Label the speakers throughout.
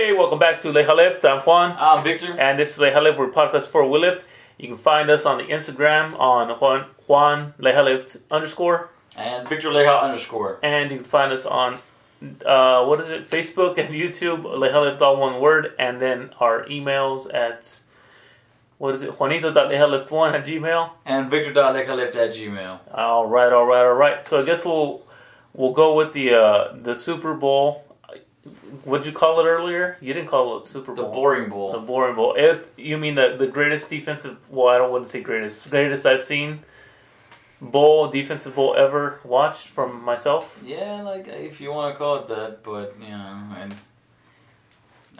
Speaker 1: Hey, welcome back to LeijaLift. I'm Juan.
Speaker 2: I'm Victor.
Speaker 1: And this is LeijaLift. We're podcast for WeLift. You can find us on the Instagram on Juan LeijaLift _
Speaker 2: and Victor Leija _.
Speaker 1: And you can find us on Facebook and YouTube, LeijaLift, all one word. And then our emails at Juanito.leijalift1
Speaker 2: and Victor.leijalift@gmail.
Speaker 1: All right. So I guess we'll go with the Super Bowl. What'd you call it earlier? You didn't call it Super Bowl.
Speaker 2: The Boring Bowl.
Speaker 1: The Boring Bowl. You mean the greatest defensive... Well, I don't want to say greatest. Greatest I've seen defensive bowl ever watched from myself.
Speaker 2: Yeah, like if you want to call it that, but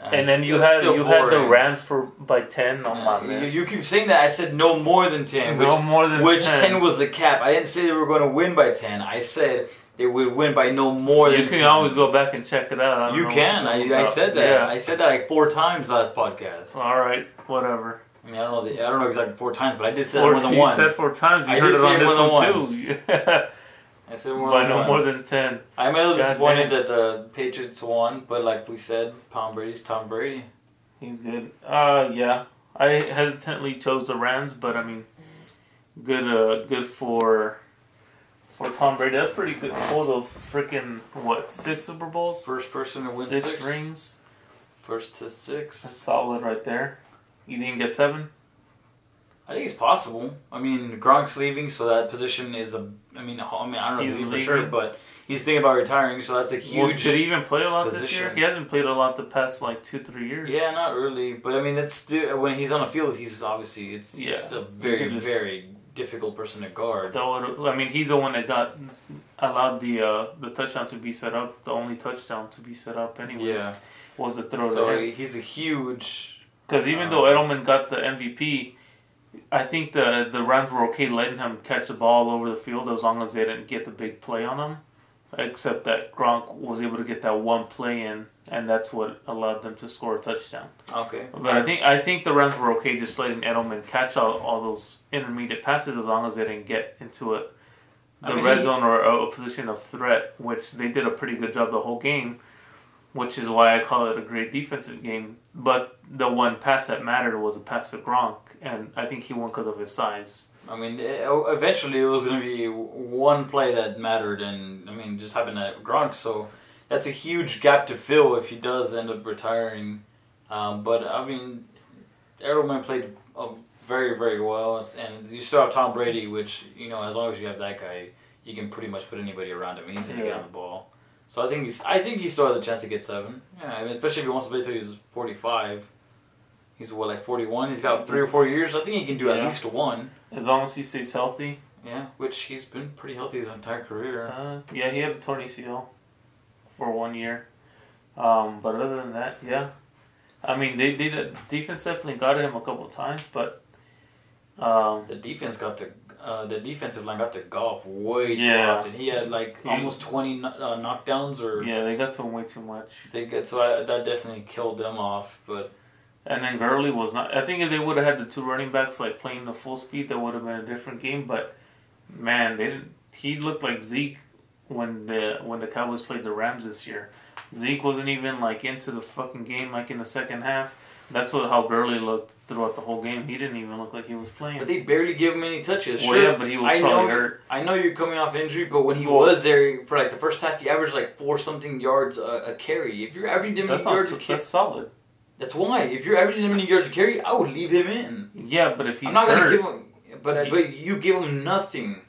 Speaker 1: and then you had the Rams by 10 on my list.
Speaker 2: You keep saying that. I said no more than 10. Which 10 was the cap. I didn't say they were going to win by 10. I said they would win by no more than 10.
Speaker 1: You can always go back and check it out.
Speaker 2: You can. I said that. Yeah. I said that like 4 times last podcast.
Speaker 1: All right, whatever.
Speaker 2: I mean, I don't know exactly 4 times, but I did say it more than once.
Speaker 1: You said 4 times. You heard it on this one too.
Speaker 2: I said more
Speaker 1: by no more than 10.
Speaker 2: I'm a little disappointed that the Patriots won, but like we said, Tom Brady's Tom Brady.
Speaker 1: He's good. Yeah. I hesitantly chose the Rams, but I mean, good for Tom Brady. That's pretty good. Hold of freaking 6 Super Bowls?
Speaker 2: First person to win
Speaker 1: 6 rings.
Speaker 2: First to 6.
Speaker 1: That's solid right there. You think he can get 7?
Speaker 2: I think it's possible. I mean, Gronk's leaving, so that position is I don't know if he's for sure, but he's thinking about retiring, so that's a huge.
Speaker 1: Did he even play a lot
Speaker 2: position.
Speaker 1: This year? He hasn't played a lot the past 2-3 years.
Speaker 2: Yeah, not really. But I mean, when he's on the field, he's obviously it's a very very difficult person to guard.
Speaker 1: I mean, he's the one that allowed the touchdown to be set up. The only touchdown to be set up, anyways, was the throw.
Speaker 2: So he's a huge.
Speaker 1: Because even though Edelman got the MVP, I think the Rams were okay letting him catch the ball all over the field as long as they didn't get the big play on him. Except that Gronk was able to get that one play in, and that's what allowed them to score a touchdown.
Speaker 2: Okay.
Speaker 1: But I think the Rams were okay just letting Edelman catch all those intermediate passes as long as they didn't get into the red zone or a position of threat, which they did a pretty good job the whole game, which is why I call it a great defensive game. But the one pass that mattered was a pass to Gronk, and I think he won because of his size.
Speaker 2: I mean, eventually it was going to be one play that mattered, and I mean, just happened at Gronk. So that's a huge gap to fill if he does end up retiring. But I mean, Edelman played very, very well, and you still have Tom Brady, which as long as you have that guy, you can pretty much put anybody around him. He's going to get on the ball. So I think he still has a chance to get 7. Yeah, I mean, especially if he wants to play till he's 45. He's 41. He's got 3 or 4 years. I think he can do at least 1.
Speaker 1: As long as he stays healthy.
Speaker 2: Yeah, which he's been pretty healthy his entire career.
Speaker 1: Yeah, he had a torn ACL for 1 year. But other than that, yeah. I mean, the defense definitely got him a couple of times, but
Speaker 2: the defensive line got to golf way too often. He had almost 20 knockdowns, or
Speaker 1: they got to him way too much.
Speaker 2: That definitely killed them off, but.
Speaker 1: And then Gurley was not. I think if they would have had the 2 running backs playing the full speed, that would have been a different game. But man, they didn't. He looked like Zeke when the Cowboys played the Rams this year. Zeke wasn't even into the fucking game in the second half. That's how Gurley looked throughout the whole game. He didn't even look like he was playing.
Speaker 2: But they barely gave him any touches.
Speaker 1: Well, yeah, but he was probably hurt.
Speaker 2: I know you're coming off injury, but when he was there for the first half, he averaged 4-something yards a carry. If you're averaging him yards a carry,
Speaker 1: that's solid.
Speaker 2: That's why. If you're averaging him many yards a carry, I would leave him in.
Speaker 1: Yeah, but if he's
Speaker 2: I'm not going to give him... But you give him nothing.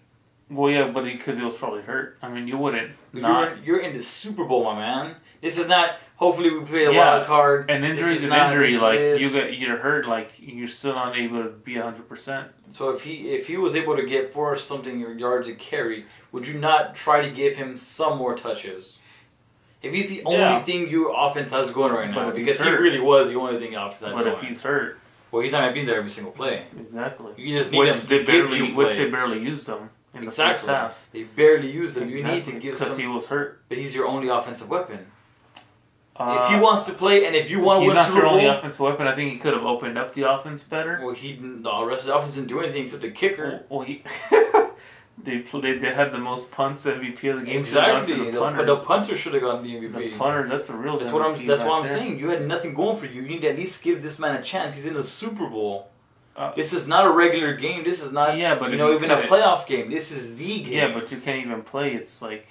Speaker 1: Well, yeah, but because he was probably hurt. I mean, you wouldn't.
Speaker 2: You're in the Super Bowl, my man. This is not... Hopefully we play a wild card.
Speaker 1: And injury is an injury. You're hurt. You're still not able to be 100%.
Speaker 2: So if he was able to get 4-something yards a carry, would you not try to give him some more touches? If he's the only thing your offense has going right now, because he really was the only thing your offense has going.
Speaker 1: But if he's hurt...
Speaker 2: Well, he's not going to be there every single play.
Speaker 1: Exactly.
Speaker 2: You just need him to give you plays.
Speaker 1: Which they barely used him in the first half.
Speaker 2: They barely used him. You need to give some...
Speaker 1: Because he was hurt.
Speaker 2: But he's your only offensive weapon. If he wants to play, and if you want to win
Speaker 1: Super Bowl... He's not
Speaker 2: your
Speaker 1: only offensive weapon. I think he could have opened up the offense better.
Speaker 2: Well, the rest of the offense didn't do anything except the kicker.
Speaker 1: Well, They had the most punts MVP of the game.
Speaker 2: Exactly. The punter should have gotten the MVP.
Speaker 1: The punter, that's the real.
Speaker 2: That's what I'm saying. You had nothing going for you. You need to at least give this man a chance. He's in the Super Bowl. This is not a regular game. This is not even a playoff game. This is the game.
Speaker 1: Yeah, but you can't even play. It's like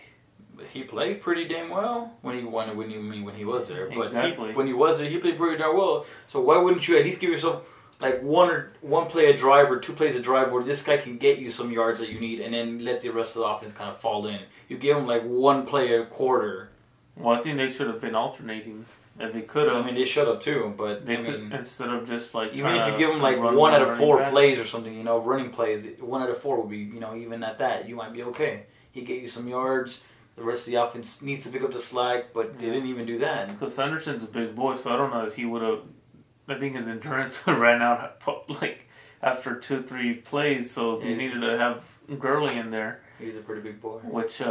Speaker 2: he played pretty damn well when he was there. But
Speaker 1: exactly.
Speaker 2: When he was there, he played pretty darn well. So why wouldn't you at least give yourself like one play a drive or 2 plays a drive where this guy can get you some yards that you need, and then let the rest of the offense kind of fall in? You give him like 1 play a quarter.
Speaker 1: Well, I think they should have been alternating. If they could have.
Speaker 2: I mean, they should have too, but
Speaker 1: instead of just like
Speaker 2: even if you give them like 1 out of 4 plays or something, running plays, 1 out of 4 would be, even at that, you might be okay. He get you some yards. The rest of the offense needs to pick up the slack, but they didn't even do that.
Speaker 1: Because Sanderson's a big boy, so I don't know if he would have. I think his endurance ran out like after 2-3 plays, so they needed to have Gurley in there.
Speaker 2: He's a pretty big boy.
Speaker 1: Which,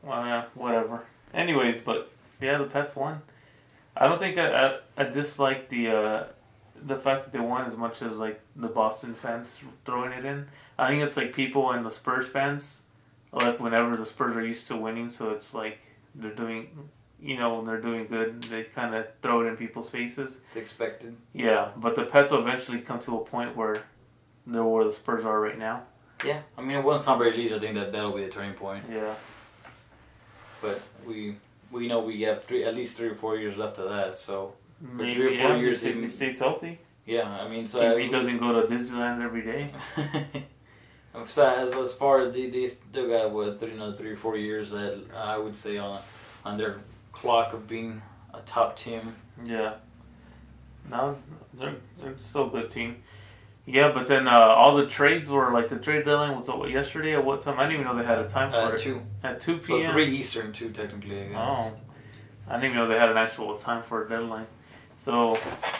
Speaker 1: whatever. Anyways, but yeah, the Pets won. I don't think I dislike the fact that they won as much as like the Boston fans throwing it in. I think it's like people and the Spurs fans, like whenever the Spurs are used to winning, so it's like they're doing, when they're doing good, they kind of throw it in people's faces.
Speaker 2: It's expected.
Speaker 1: Yeah, but the Pets will eventually come to a point where they're where the Spurs are right now.
Speaker 2: Yeah, I mean once Tom Brady leaves, I think that'll be the turning point.
Speaker 1: Yeah.
Speaker 2: But we know we have at least 3 or 4 years left of that, so
Speaker 1: maybe 3 or 4 years if he stays healthy.
Speaker 2: Yeah, I mean, so
Speaker 1: if he doesn't go to Disneyland every day.
Speaker 2: So as far as they still got another 3 or 4 years that I would say on their clock of being a top team.
Speaker 1: Yeah. No, they're still a good team. Yeah, but then all the trades were like the trade deadline was yesterday at what time? I didn't even know they had a time for it.
Speaker 2: 2.
Speaker 1: At 2 p.m.
Speaker 2: So 3 Eastern, 2 technically, I guess.
Speaker 1: Oh, I didn't even know they had an actual time for a deadline. So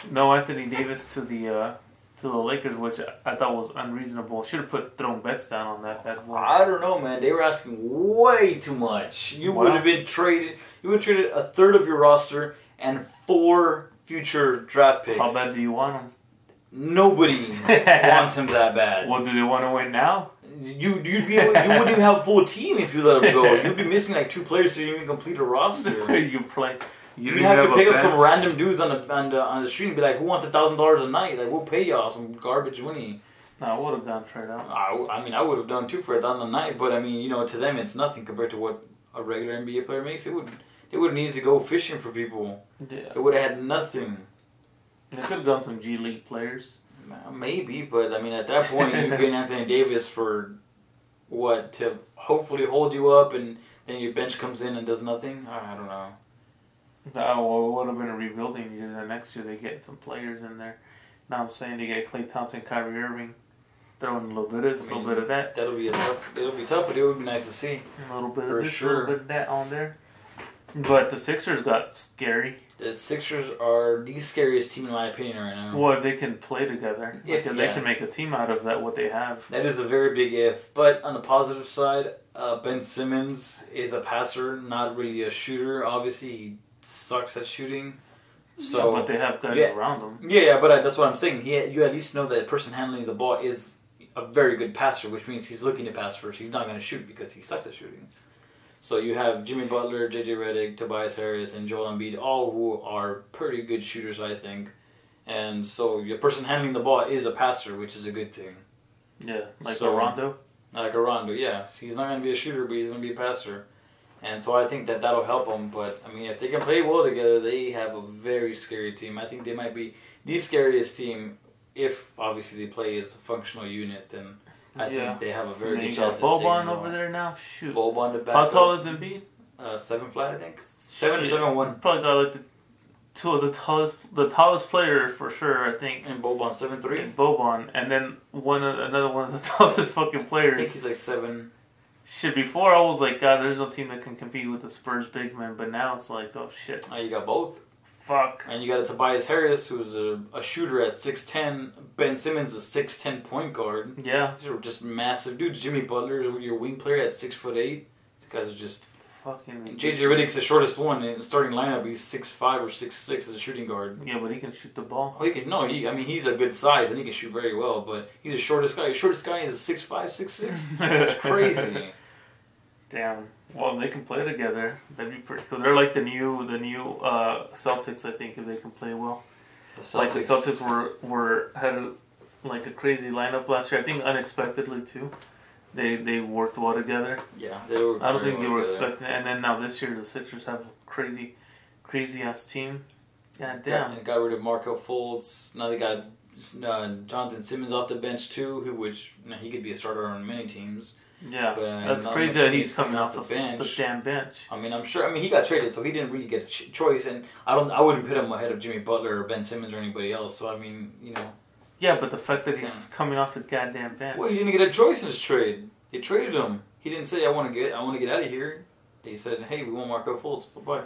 Speaker 1: no Anthony Davis to the Lakers, which I thought was unreasonable. Should have thrown bets down on that one.
Speaker 2: I don't know, man. They were asking way too much. You would have been traded. You would have traded a third of your roster and 4 future draft picks.
Speaker 1: How bad do you want them?
Speaker 2: Nobody wants him that bad.
Speaker 1: Well, do they want to win now?
Speaker 2: You wouldn't even have a full team if you let him go. You'd be missing like 2 players to even complete a roster. You'd have to pick up some random dudes on the street and be like, "Who wants $1,000 a night? Like, we'll pay y'all some garbage money."
Speaker 1: No, I would have done trade out.
Speaker 2: I mean, I would have done too for $1,000 a night, but I mean, to them it's nothing compared to what a regular NBA player makes. They would have needed to go fishing for people.
Speaker 1: Yeah.
Speaker 2: They would have had nothing.
Speaker 1: They could have gone some G League players.
Speaker 2: Maybe, but I mean, at that point, you get Anthony Davis for what, to hopefully hold you up, and then your bench comes in and does nothing. I don't know.
Speaker 1: Well, it would have been a rebuilding year. The next year they get some players in there. Now I'm saying they get Klay Thompson, Kyrie Irving, throwing a little bit of this, a little bit of that.
Speaker 2: It'll be tough, but it would be nice to see.
Speaker 1: A little bit of this, a little bit of that on there. But the Sixers got scary.
Speaker 2: The Sixers are the scariest team in my opinion right now.
Speaker 1: Well, if they can play together, if they can make a team out of that, what they have.
Speaker 2: That is a very big if. But on the positive side, Ben Simmons is a passer, not really a shooter. Obviously, he sucks at shooting. So,
Speaker 1: but they have guys around him.
Speaker 2: Yeah, but that's what I'm saying. You at least know that the person handling the ball is a very good passer, which means he's looking to pass first. He's not going to shoot because he sucks at shooting. So you have Jimmy Butler, JJ Redick, Tobias Harris, and Joel Embiid, all who are pretty good shooters, I think. And so your person handling the ball is a passer, which is a good thing.
Speaker 1: Yeah, like a Rondo?
Speaker 2: Like a Rondo, yeah. He's not going to be a shooter, but he's going to be a passer. And so I think that'll help them. But, I mean, if they can play well together, they have a very scary team. I think they might be the scariest team if, obviously, they play as a functional unit. Then I think they have a very good chance.
Speaker 1: You got Boban over there now? Shoot.
Speaker 2: Boban to back
Speaker 1: How tall is Embiid?
Speaker 2: 7 flat, I think. 7 or 7'1".
Speaker 1: Probably got like two of the tallest player for sure, I think.
Speaker 2: And Boban 7'3".
Speaker 1: And Boban, and then another one of the tallest fucking players.
Speaker 2: I think he's like 7.
Speaker 1: Shit, before I was like, God, there's no team that can compete with the Spurs big man, but now it's like, oh shit.
Speaker 2: Now you got both.
Speaker 1: Fuck.
Speaker 2: And you got a Tobias Harris, who's a shooter at 6'10". Ben Simmons, a 6'10" point guard.
Speaker 1: Yeah.
Speaker 2: These are just massive dudes. Jimmy Butler is your wing player at 6'8". These guys are just
Speaker 1: fucking.
Speaker 2: JJ Redick's the shortest one in the starting lineup. He's 6'5" or 6'6" as a shooting guard.
Speaker 1: Yeah, but he can shoot the ball.
Speaker 2: Oh, he can. No, I mean, he's a good size and he can shoot very well. But he's the shortest guy. The shortest guy is 6'5", 6'6". It's crazy.
Speaker 1: Damn. Well, if they can play together, that'd be pretty cool. They're like the new Celtics, I think, if they can play well. The Celtics had like a crazy lineup last year. I think unexpectedly too. They worked well together.
Speaker 2: Yeah, they worked.
Speaker 1: I don't think they were expecting it. And then now this year the Sixers have a crazy ass team. God damn.
Speaker 2: And got rid of Markel Fultz. Now they got Jonathan Simmons off the bench too, which he could be a starter on many teams.
Speaker 1: Yeah, but, that's crazy that he's coming off the damn bench.
Speaker 2: I mean, I'm sure. I mean, he got traded, so he didn't really get a choice, and I wouldn't put him ahead of Jimmy Butler or Ben Simmons or anybody else. So I mean,
Speaker 1: Yeah, but the fact that he's coming off the goddamn bench.
Speaker 2: Well, he didn't get a choice in his trade. They traded him. He didn't say I want to get out of here. They said, hey, we want Marco Fultz. Bye-bye.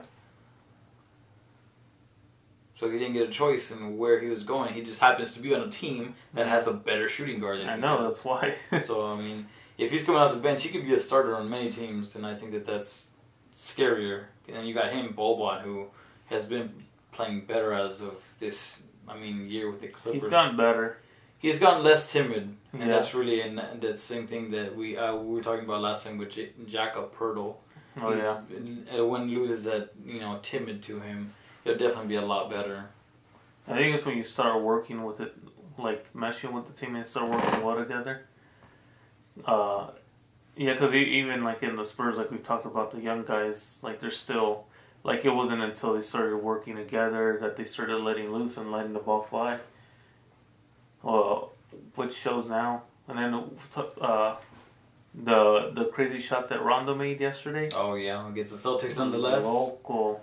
Speaker 2: So he didn't get a choice in where he was going. He just happens to be on a team that has a better shooting guard than
Speaker 1: I know, that's why.
Speaker 2: So, I mean, if he's coming off the bench, he could be a starter on many teams, and I think that's scarier. And you got him, Boban, who has been playing better as of this, year with the Clippers.
Speaker 1: He's gotten better.
Speaker 2: He's gotten less timid, and that's really the same thing that we were talking about last time with Jakob Poeltl.
Speaker 1: Oh, yeah.
Speaker 2: When he loses that, timid to him, it'll definitely be a lot better.
Speaker 1: I think it's when you start working with it, like meshing with the team and start working well together. Yeah, because even like in the Spurs, like we talked about the young guys, like they're still, like it wasn't until they started working together that they started letting loose and letting the ball fly. Well, which shows now. And then the crazy shot that Rondo made yesterday.
Speaker 2: Oh yeah, against the Celtics nonetheless.
Speaker 1: Local.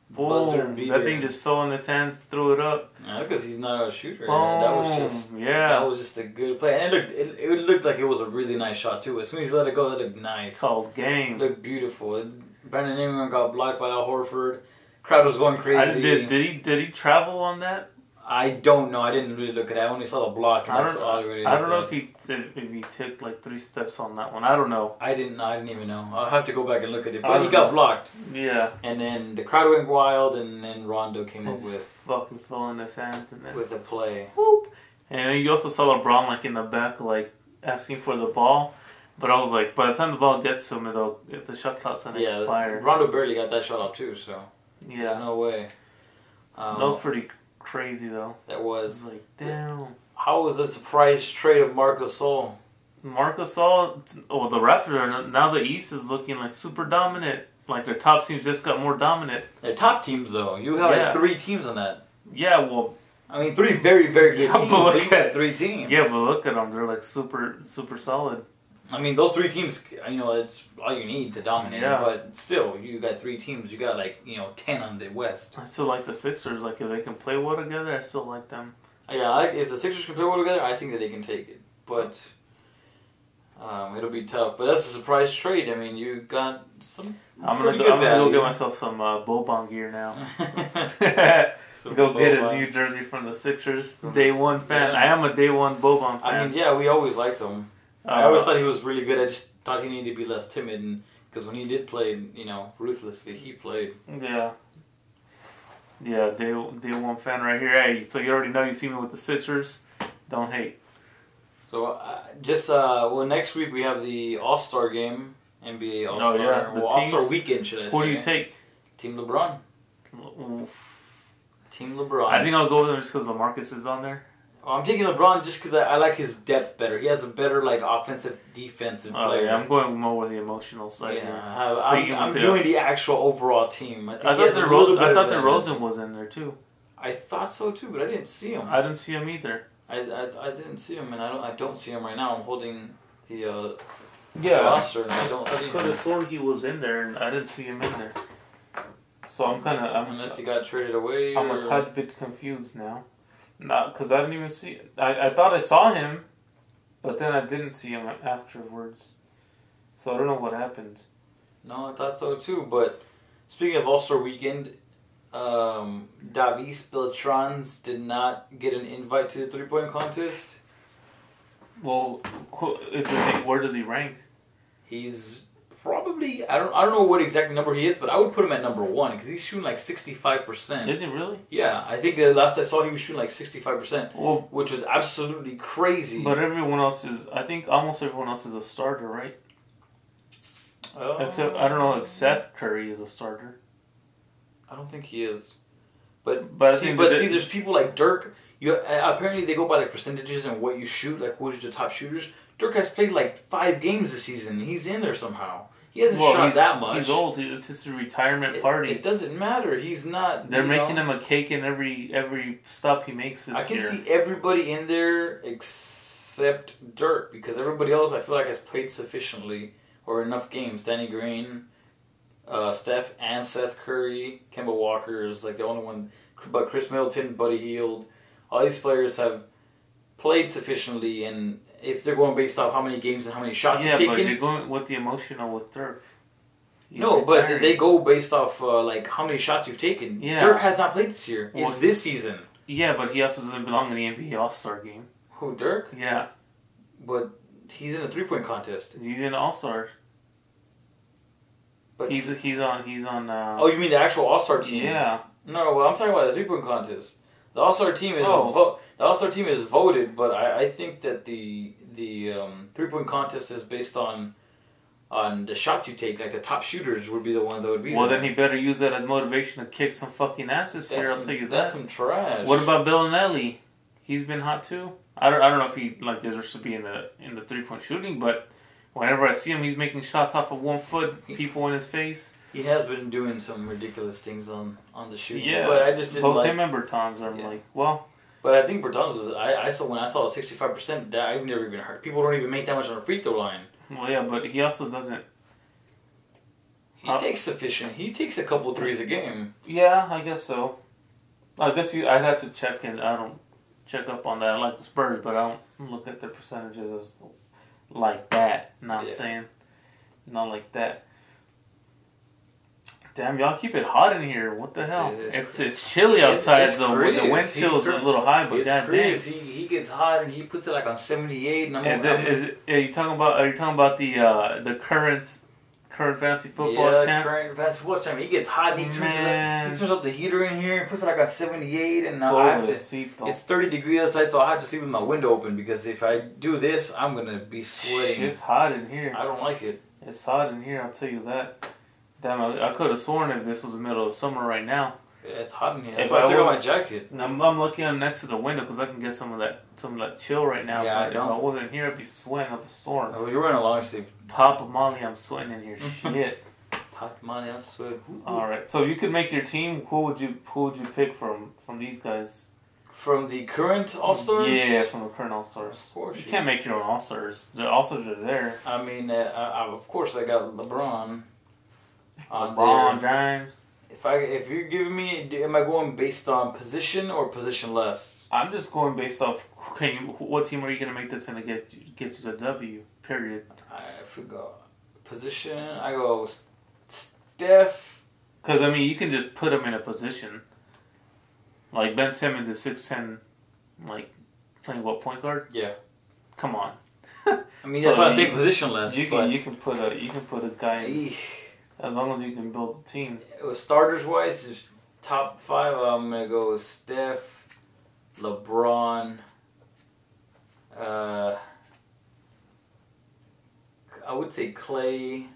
Speaker 2: Buzzer beater.
Speaker 1: That thing just fell in his hands, threw it up.
Speaker 2: Yeah, because he's not a shooter.
Speaker 1: Boom.
Speaker 2: That was just a good play, and it looked like it was a really nice shot too. As soon as he let it go, that looked nice.
Speaker 1: Called game.
Speaker 2: It looked beautiful. Brandon Ingram got blocked by Al Horford. Crowd was going crazy.
Speaker 1: Did he travel on that?
Speaker 2: I don't know. I didn't really look at it. I only saw the block. And that's all I really
Speaker 1: I don't know if he took like 3 steps on that one. I don't know.
Speaker 2: I didn't even know. I'll have to go back and look at it. But he got blocked.
Speaker 1: Yeah.
Speaker 2: And then the crowd went wild, and then Rondo came up with
Speaker 1: fucking fell in his hands and then
Speaker 2: with the play.
Speaker 1: Whoop. And you also saw LeBron like in the back, like asking for the ball. But I was like, by the time the ball gets to him, if the shot clock's gonna expire.
Speaker 2: Rondo barely got that shot off too, so there's no way.
Speaker 1: That was pretty crazy though.
Speaker 2: That was
Speaker 1: like, damn.
Speaker 2: How was the surprise trade of Marc Gasol?
Speaker 1: Marc Gasol, the Raptors are now the East is looking like super dominant. Like their top teams just got more dominant.
Speaker 2: Their top teams though, you have like 3 teams on that.
Speaker 1: Yeah, well,
Speaker 2: 3 very very good teams.
Speaker 1: But look
Speaker 2: at 3 teams.
Speaker 1: Yeah, but look at them; they're like super solid.
Speaker 2: Those 3 teams, it's all you need to dominate. Yeah. But still, you got 3 teams. You got 10 on the West.
Speaker 1: I still like the Sixers. Like if they can play well together, I still like them.
Speaker 2: Yeah, if the Sixers can play well together, I think that they can take it. But it'll be tough. But that's a surprise trade. You got some. I'm gonna
Speaker 1: go get myself some Boban gear now. Go get his new jersey from the Sixers. Day one fan. Yeah. I am a day one Boban fan.
Speaker 2: We always liked him. I always thought he was really good. I just thought he needed to be less timid, and because when he did play, ruthlessly, he played.
Speaker 1: Yeah. Yeah, day one fan right here. Hey, so you already know you see me with the Sixers. Don't hate.
Speaker 2: So next week we have the All-Star game, NBA All-Star.
Speaker 1: Oh yeah,
Speaker 2: All-Star weekend, should I say?
Speaker 1: Who do you take?
Speaker 2: Team LeBron. Team LeBron.
Speaker 1: I think I'll go with him just because LaMarcus is on there.
Speaker 2: I'm taking LeBron just because I like his depth better. He has a better offensive, defensive player.
Speaker 1: Yeah, I'm going more with the emotional side.
Speaker 2: Yeah, I'm doing the actual overall team. I thought
Speaker 1: DeRozan was in there too.
Speaker 2: I thought so too, but I didn't see him.
Speaker 1: I didn't see him either.
Speaker 2: I didn't see him, and I don't see him right now. I'm holding the roster, and I don't see him.
Speaker 1: I could have sworn he was in there, and I didn't see him in there. So I'm
Speaker 2: unless he got traded away.
Speaker 1: I'm a tad bit confused now. Not because I didn't even see it. I thought I saw him, but then I didn't see him afterwards. So I don't know what happened.
Speaker 2: No, I thought so too. But speaking of All-Star Weekend, Davis Beltrans did not get an invite to the 3-point contest.
Speaker 1: Well, where does he rank?
Speaker 2: He's probably probably I don't know what exact number he is, but I would put him at number 1 because he's shooting like 65%.
Speaker 1: Is he really?
Speaker 2: Yeah, I think the last I saw he was shooting like 65%,
Speaker 1: Well,
Speaker 2: which was absolutely crazy.
Speaker 1: but everyone else is. I think almost everyone else is a starter, right? Except I don't know if Seth Curry is a starter.
Speaker 2: I don't think he is. But see, there's people like Dirk. Apparently they go by like percentages and what you shoot, like who's your top shooters. Dirk has played like 5 games this season. He's in there somehow. He hasn't shot that much.
Speaker 1: He's old. It's just a retirement party.
Speaker 2: It doesn't matter. He's not.
Speaker 1: They're making him a cake in every stop he makes this year.
Speaker 2: I can see everybody in there except Dirk because everybody else I feel like has played sufficiently or enough games. Danny Green, Steph and Seth Curry, Kemba Walker is like the only one. But Chris Middleton, Buddy Hield, all these players have played sufficiently, and if they're going based off how many games and how many shots you've taken...
Speaker 1: Yeah, but you're going with the emotional with Dirk.
Speaker 2: But they go based off like how many shots you've taken. Yeah. Dirk has not played this year. It's this season.
Speaker 1: Yeah, but he also doesn't belong in the NBA All-Star game.
Speaker 2: Who, Dirk?
Speaker 1: Yeah.
Speaker 2: But he's in a 3-point contest.
Speaker 1: He's in All-Star. But he's on.
Speaker 2: Oh, you mean the actual All-Star team?
Speaker 1: Yeah.
Speaker 2: No, well, I'm talking about the 3-point contest. The All-Star team is the All-Star team is voted, but I think that the 3-point contest is based on the shots you take. Like the top shooters would be the ones that would be.
Speaker 1: Well,
Speaker 2: there.
Speaker 1: then he better use that as motivation to kick some fucking asses here. I'll tell you that.
Speaker 2: That's some trash.
Speaker 1: What about Bellinelli? He's been hot too. I don't know if he deserves to be in the 3-point shooting, but whenever I see him, he's making shots off of 1 foot, people in his face.
Speaker 2: He has been doing some ridiculous things on the shooting.
Speaker 1: Yeah,
Speaker 2: but I just didn't
Speaker 1: both him and Bertans are like, well.
Speaker 2: But I think Bertans was. I saw when I saw 65%. That I've never even heard. People don't even make that much on a free throw line.
Speaker 1: Well, yeah, but he also doesn't.
Speaker 2: He takes sufficient. He takes a couple threes a game.
Speaker 1: Yeah, I guess so. I guess I'd have to check in. I don't check up on that. I like the Spurs, but I don't look at their percentages as like that. You know what I'm saying? Not like that. Damn, y'all keep it hot in here. What the hell? It's chilly outside, though. The wind chill is a little high, but goddamn.
Speaker 2: He gets hot and he puts it like on 78. And
Speaker 1: are you talking about the current fantasy football champ?
Speaker 2: Current fantasy football champ. He gets hot and he turns up the heater in here and puts it like on 78. And now it's 30 degrees outside, so I have to sleep with my window open because if I do this, I'm gonna be sweating.
Speaker 1: It's hot in here.
Speaker 2: I don't like it.
Speaker 1: It's hot in here. I'll tell you that. Damn, I could have sworn if this was the middle of summer right now.
Speaker 2: Yeah, it's hot in here. That's why I took off my jacket.
Speaker 1: I'm looking next to the window because I can get some of that chill right now.
Speaker 2: Yeah,
Speaker 1: but if I wasn't here, I'd be sweating up a storm.
Speaker 2: Oh, you're wearing a long sleeve.
Speaker 1: Papa Molly, I'm sweating in here. Shit.
Speaker 2: Papa Molly, I'm sweating.
Speaker 1: All right, so you could make your team. Who would you pick from these guys?
Speaker 2: From the current All-Stars?
Speaker 1: Yeah, from the current All-Stars.
Speaker 2: Of course.
Speaker 1: You can't make your own All-Stars. The All-Stars are there.
Speaker 2: I mean, of course I got LeBron.
Speaker 1: LeBron James.
Speaker 2: If you're giving me, am I going based on position or positionless?
Speaker 1: I'm just going based off. What team are you going to make that's going to get you the W? Period.
Speaker 2: If we go position, I go Steph.
Speaker 1: Because I mean, you can just put him in a position. Like Ben Simmons is 6'10", like playing what, point guard?
Speaker 2: Yeah.
Speaker 1: Come on.
Speaker 2: I mean, that's why I take positionless.
Speaker 1: You can put a guy. As long as you can build a team.
Speaker 2: Starters wise, top 5. I'm gonna go Steph, LeBron. I would say Clay,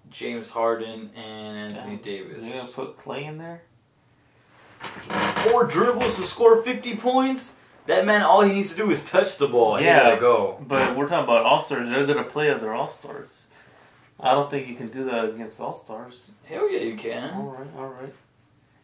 Speaker 2: James Harden, and Anthony Davis.
Speaker 1: You gonna put Clay in there?
Speaker 2: 4 dribbles to score 50 points. That man, all he needs to do is touch the ball.
Speaker 1: Yeah,
Speaker 2: he gotta go.
Speaker 1: But we're talking about All-Stars. They're gonna play other All-Stars. I don't think you can do that against All-Stars.
Speaker 2: Hell yeah, you can.
Speaker 1: All right.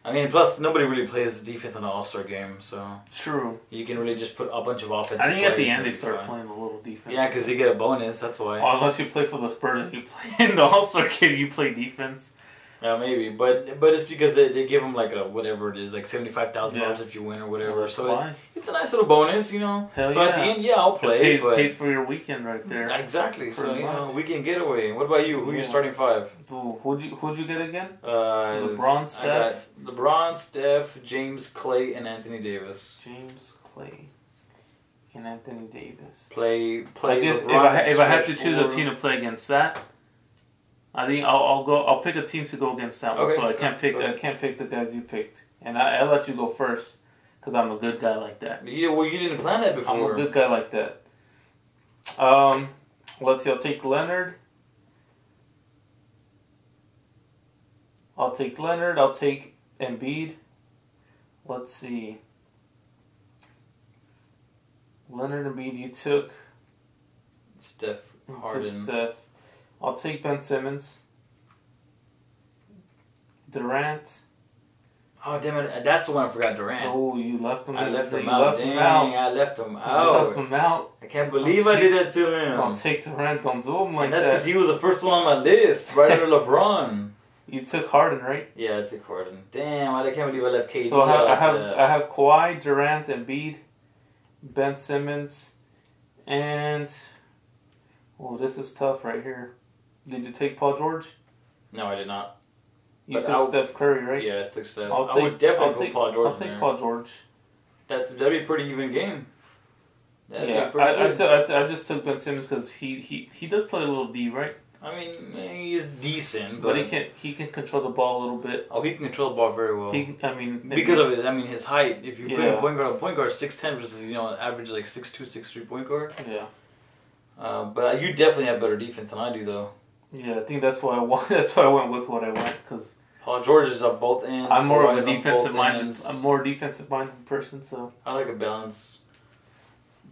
Speaker 2: I mean, plus, nobody really plays defense in an All-Star game, so...
Speaker 1: True.
Speaker 2: You can really just put a bunch of offensive
Speaker 1: I think at the end they start playing a little defense.
Speaker 2: Yeah, because you get a bonus, that's why.
Speaker 1: Unless you play for the Spurs and you play in the All-Star game, you play defense.
Speaker 2: Yeah, maybe. But it's because they give them like a, whatever it is, like $75,000 if you win or whatever.
Speaker 1: Well,
Speaker 2: so it's a nice little bonus, you know.
Speaker 1: Hell
Speaker 2: so at the end, I'll play.
Speaker 1: It pays for your weekend right there.
Speaker 2: Exactly. So, weekend getaway. What about you? Who are you starting 5?
Speaker 1: Who'd you get again?
Speaker 2: LeBron, Steph. I got LeBron, Steph, James, Clay, and Anthony Davis.
Speaker 1: James, Clay, and Anthony Davis.
Speaker 2: Play.
Speaker 1: I guess
Speaker 2: LeBron
Speaker 1: if I had to choose a team to play against that, I think I'll go. I'll pick a team to go against that one.
Speaker 2: Okay.
Speaker 1: So I can't pick. I can't pick the guys you picked, and I let you go first because I'm a good guy like that.
Speaker 2: Yeah, well, you didn't plan that before.
Speaker 1: I'm a good guy like that. Let's see. I'll take Leonard. I'll take Embiid. Let's see. Leonard, Embiid. You took
Speaker 2: Steph, Harden.
Speaker 1: Steph. I'll take Ben Simmons. Durant.
Speaker 2: Oh, damn it. That's the one I forgot, Durant.
Speaker 1: Oh, you left him out.
Speaker 2: I left him out. Dang, I left him
Speaker 1: You
Speaker 2: out.
Speaker 1: left him out.
Speaker 2: I can't believe I did that to him.
Speaker 1: Don't take Durant. Don't do him like
Speaker 2: And that's
Speaker 1: that.
Speaker 2: because he was the first one on my list, right under LeBron.
Speaker 1: You took Harden, right?
Speaker 2: Yeah, I took Harden. Damn, I can't believe I left KD.
Speaker 1: So I
Speaker 2: like
Speaker 1: have
Speaker 2: that.
Speaker 1: Kawhi, Durant, Embiid, Ben Simmons, and this is tough right here. Did you take Paul George?
Speaker 2: No, I did not.
Speaker 1: You took Steph Curry, right?
Speaker 2: Yeah, I took Steph.
Speaker 1: I
Speaker 2: would definitely put Paul George
Speaker 1: I'll take
Speaker 2: in there.
Speaker 1: Paul George.
Speaker 2: That'd be a pretty even game. That'd
Speaker 1: Yeah,
Speaker 2: be pretty good.
Speaker 1: I just took Ben Simmons because he does play a little D, right?
Speaker 2: I mean, he's decent,
Speaker 1: But he can control the ball a little bit.
Speaker 2: Oh, he can control the ball very well. Because of it, his height. If you put him point guard 6'10" versus average like 6'2", 6'3" point guard.
Speaker 1: Yeah.
Speaker 2: But you definitely have better defense than I do, though.
Speaker 1: Yeah, I think that's why I went. That's why I went with what I went because
Speaker 2: Paul George is on both ends.
Speaker 1: I'm more of a
Speaker 2: Kawhi's on
Speaker 1: defensive
Speaker 2: both
Speaker 1: minded.
Speaker 2: ends.
Speaker 1: I'm more defensive minded person, so
Speaker 2: I like a balance.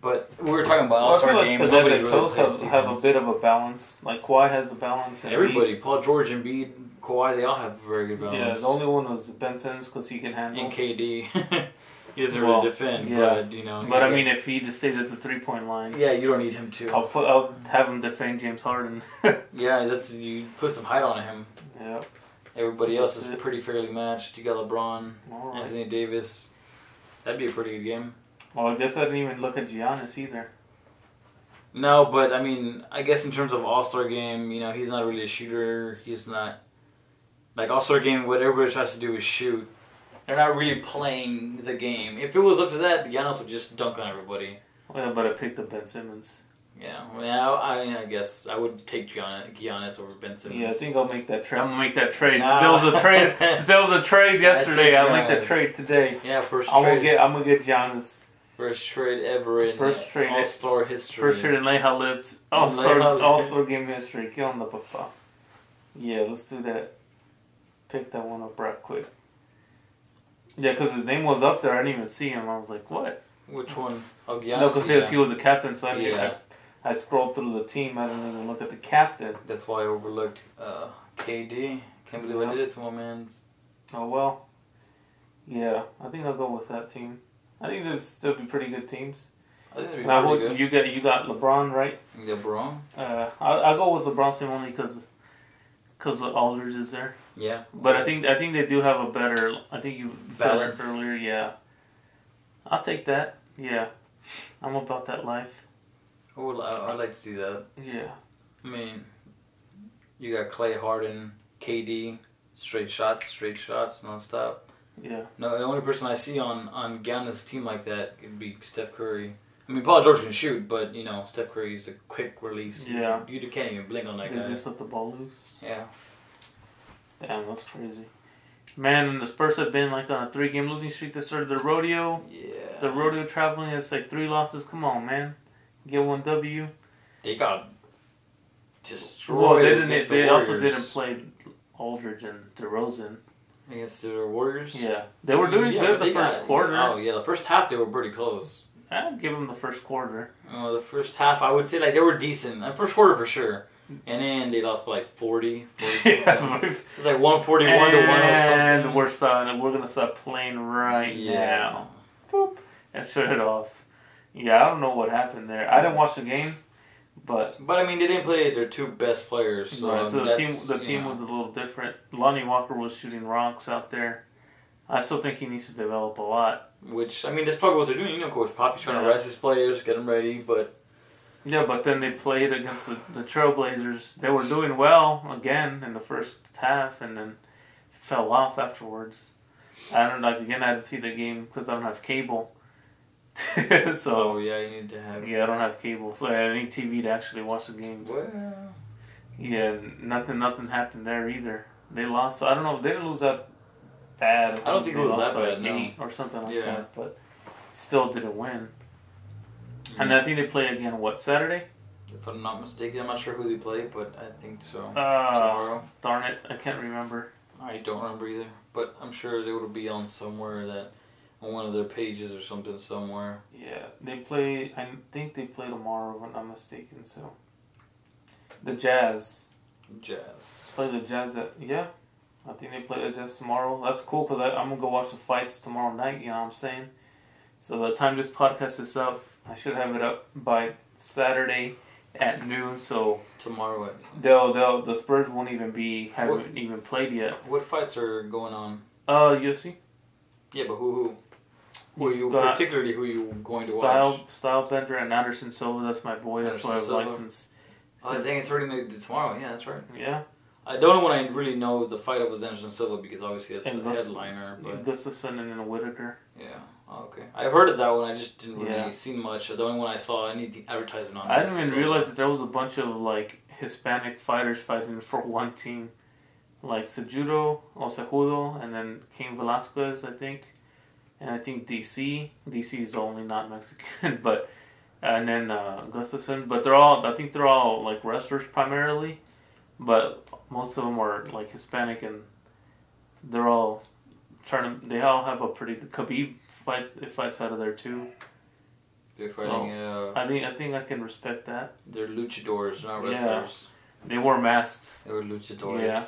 Speaker 2: But we were talking about
Speaker 1: I
Speaker 2: All-Star
Speaker 1: feel like
Speaker 2: game.
Speaker 1: the guys
Speaker 2: Nobody
Speaker 1: that
Speaker 2: really
Speaker 1: chose
Speaker 2: plays
Speaker 1: have a
Speaker 2: defense.
Speaker 1: bit of a balance. Like Kawhi has a balance. And
Speaker 2: Everybody, Paul George, Embiid, Kawhi, they all have a very good
Speaker 1: Yeah,
Speaker 2: balance.
Speaker 1: the only one was Ben Simmons because he can handle.
Speaker 2: And KD. He doesn't really defend,
Speaker 1: yeah.
Speaker 2: but
Speaker 1: But I mean, if he just stays at the 3-point line,
Speaker 2: yeah, you don't need him to.
Speaker 1: I'll have him defend James Harden.
Speaker 2: Yeah, you put some height on him.
Speaker 1: Yeah.
Speaker 2: Everybody else is pretty fairly matched. You got LeBron,
Speaker 1: Right.
Speaker 2: Anthony Davis. That'd be a pretty good game.
Speaker 1: Well, I guess I didn't even look at Giannis either.
Speaker 2: No, but I mean, I guess in terms of All-Star game, he's not really a shooter. He's not like All-Star game. What everybody tries to do is shoot. They're not really playing the game. If it was up to that, Giannis would just dunk on everybody.
Speaker 1: Well, but I picked up Ben Simmons.
Speaker 2: Yeah, I guess I would take Giannis over Ben Simmons.
Speaker 1: Yeah, I think I'll make that trade. I'm gonna make that trade.
Speaker 2: Nah.
Speaker 1: There was a trade yesterday. I'll make that
Speaker 2: Giannis.
Speaker 1: trade today.
Speaker 2: Yeah,
Speaker 1: I'm gonna get Giannis.
Speaker 2: First trade ever in All-Star history.
Speaker 1: First trade in LeijaLift. All-Star game history. ¿Qué onda, papá? Yeah, let's do that. Pick that one up right quick. Yeah, because his name was up there. I didn't even see him. I was like, what?
Speaker 2: Which one? Oh, Giannis?
Speaker 1: No, because he was a captain, so
Speaker 2: Yeah.
Speaker 1: I scrolled through the team. I didn't even look at the captain.
Speaker 2: That's why I overlooked KD. Can't believe I did it to my man.
Speaker 1: Oh, well. Yeah, I think I'll go with that team. I think they'd still be pretty good teams.
Speaker 2: I think they'd be
Speaker 1: Now,
Speaker 2: pretty good.
Speaker 1: you got LeBron, right?
Speaker 2: LeBron?
Speaker 1: I'll go with LeBron's team only because Aldridge is there.
Speaker 2: Yeah.
Speaker 1: But I think they do have a better. I think you said it
Speaker 2: Balance.
Speaker 1: earlier. Yeah, I'll take that. Yeah, I'm about that life.
Speaker 2: Oh, I'd like to see that.
Speaker 1: Yeah.
Speaker 2: I mean, you got Clay, Harden, KD, straight shots, nonstop.
Speaker 1: Yeah.
Speaker 2: No, the only person I see on Giannis' team like that would be Steph Curry. I mean, Paul George can shoot, but Steph Curry's a quick release.
Speaker 1: Yeah.
Speaker 2: You can't even blink on that
Speaker 1: They
Speaker 2: guy.
Speaker 1: just let the ball loose.
Speaker 2: Yeah.
Speaker 1: Damn, that's crazy. Man, and the Spurs have been like on a 3-game losing streak. They started the rodeo.
Speaker 2: Yeah.
Speaker 1: The rodeo traveling. It's like 3 losses. Come on, man. Get 1 W.
Speaker 2: They got destroyed.
Speaker 1: Well,
Speaker 2: against
Speaker 1: they
Speaker 2: the
Speaker 1: also
Speaker 2: Warriors.
Speaker 1: didn't play Aldridge and DeRozan.
Speaker 2: Against the Warriors?
Speaker 1: Yeah. They were doing good the first quarter.
Speaker 2: Oh, yeah. The first half, they were pretty close.
Speaker 1: I'd give them the first quarter.
Speaker 2: The first half, I would say they were decent. The first quarter for sure. And then they lost by like 40.
Speaker 1: Yeah.
Speaker 2: It was like 141 to 1 or
Speaker 1: And
Speaker 2: something.
Speaker 1: we're gonna start playing right
Speaker 2: Yeah.
Speaker 1: now. Boop. And shut it off. Yeah, I don't know what happened there. I didn't watch the game, but
Speaker 2: I mean, they didn't play their 2 best players. So,
Speaker 1: right, so the team was a little different. Lonnie Walker was shooting rocks out there. I still think he needs to develop a lot.
Speaker 2: Which, I mean, that's probably what they're doing. Coach Poppy's trying to rest his players, get them ready, but...
Speaker 1: Yeah, but then they played against the Trailblazers. They were doing well again in the first half, and then fell off afterwards. I don't I didn't see the game because I don't have cable. So
Speaker 2: yeah, you need to have.
Speaker 1: Yeah, I don't have cable, so I need TV to actually watch the games.
Speaker 2: Well,
Speaker 1: Yeah, nothing happened there either. They lost. I don't know. They didn't lose that bad.
Speaker 2: I don't think it was that bad. No.
Speaker 1: 8 or something like
Speaker 2: Yeah.
Speaker 1: that. But still didn't win. And I think they play again. What, Saturday?
Speaker 2: If I'm not mistaken, I'm not sure who they play, but I think so.
Speaker 1: Tomorrow. Darn it, I can't remember.
Speaker 2: I don't remember either, but I'm sure it would be on somewhere on one of their pages or something somewhere.
Speaker 1: Yeah, they play. I think they play tomorrow, if I'm not mistaken. So the Jazz. Play the Jazz yeah. I think they play the Jazz tomorrow. That's cool because I'm gonna go watch the fights tomorrow night. You know what I'm saying? So by the time this podcast is up, I should have it up by Saturday at noon. So
Speaker 2: tomorrow,
Speaker 1: the Spurs won't haven't even played yet.
Speaker 2: What fights are going on?
Speaker 1: UFC.
Speaker 2: Yeah, but who are you particularly who you going to watch?
Speaker 1: Stylebender and Anderson Silva. That's my boy. That's why I have license.
Speaker 2: Oh, I think it's already tomorrow. Yeah, that's right.
Speaker 1: Yeah.
Speaker 2: The only one I really know the fighter was Anderson Silva because obviously that's the headliner. But
Speaker 1: Gustafsson and then Whitaker.
Speaker 2: Yeah. Oh, okay. I've heard of that one. I just didn't really see much. The only one I saw any advertisement on.
Speaker 1: I didn't even realize that there was a bunch of like Hispanic fighters fighting for one team, like Cejudo, Cejudo, and then Cain Velasquez, I think, and I think DC. DC is only not Mexican, but and then Gustafsson. But I think they're all like wrestlers primarily, but most of them are like Hispanic, and they're all they all have a pretty good Khabib fights out of there too.
Speaker 2: They're fighting.
Speaker 1: So, I think I can respect that.
Speaker 2: They're luchadors, not wrestlers.
Speaker 1: Yeah. They wore masks.
Speaker 2: They were luchadors.
Speaker 1: Yeah.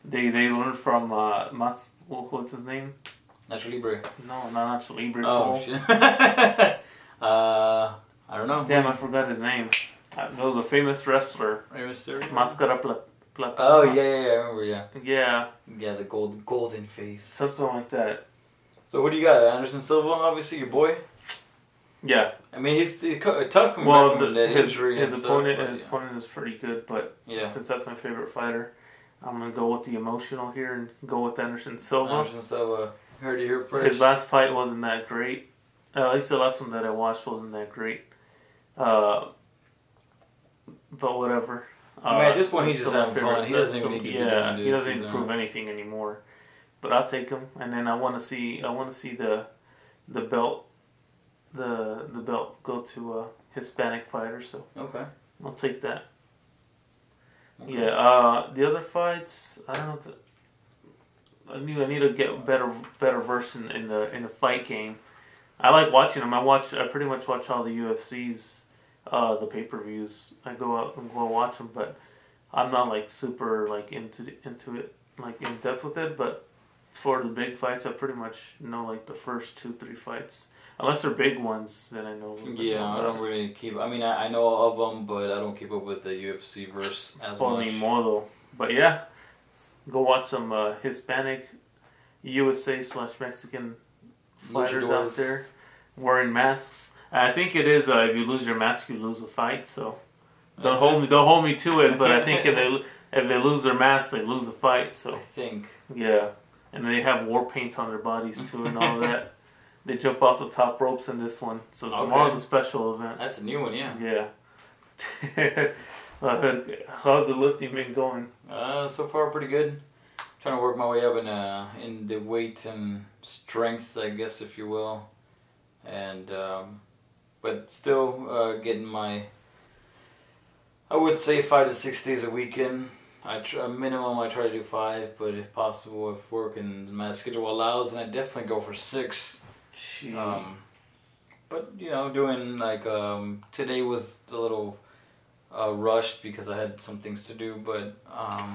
Speaker 1: They learned from what's his name?
Speaker 2: Nacho Libre.
Speaker 1: No, not Nacho Libre.
Speaker 2: Oh shit. I don't know.
Speaker 1: Damn, I forgot his name. There was a famous wrestler. Mascara Plata.
Speaker 2: Oh yeah, I remember.
Speaker 1: Yeah.
Speaker 2: Yeah, the golden face.
Speaker 1: Something like that.
Speaker 2: So what do you got? Anderson Silva, obviously your boy.
Speaker 1: Yeah.
Speaker 2: I mean, he's tough coming back from that injury.
Speaker 1: His opponent is pretty good, but since that's my favorite fighter, I'm gonna go with the emotional here and go with Anderson Silva.
Speaker 2: Anderson Silva, heard you here first.
Speaker 1: His last fight wasn't that great. At least the last one that I watched wasn't that great. But whatever.
Speaker 2: I mean, at this point, he's just having fun. He doesn't even need to be doing this.
Speaker 1: He doesn't need to prove anything anymore. But I'll take him, and then I want to see the belt, the belt go to a Hispanic fighter. So
Speaker 2: okay,
Speaker 1: I'll take that. Okay. Yeah. The other fights, I don't know. I need to get better verse in the fight game. I like watching them. I pretty much watch all the UFCs. The pay-per-views. I go out and go watch them, but I'm not like super like into it like in depth with it. But for the big fights, I pretty much know like the first 2-3 fights, unless they're big ones. Then I know.
Speaker 2: Yeah, I don't really keep. I mean, I know of them, but I don't keep up with the UFC verse as much
Speaker 1: anymore though. But yeah, go watch some Hispanic USA/Mexican fighters out there wearing masks. I think it is. If you lose your mask, you lose the fight. So they'll hold me to it. But I think if they lose their mask, they lose the fight. So
Speaker 2: I think
Speaker 1: and they have war paint on their bodies too and all that. They jump off the top ropes in this one. So tomorrow's a special event.
Speaker 2: That's a new one,
Speaker 1: yeah. How's the lifting been going?
Speaker 2: So far pretty good. Trying to work my way up in the weight and strength, I guess, if you will, and. But still getting my, I would say 5 to 6 days a week in. Minimum I try to do 5, but if possible, if work and my schedule allows, then I definitely go for 6. But doing like today was a little rushed because I had some things to do, but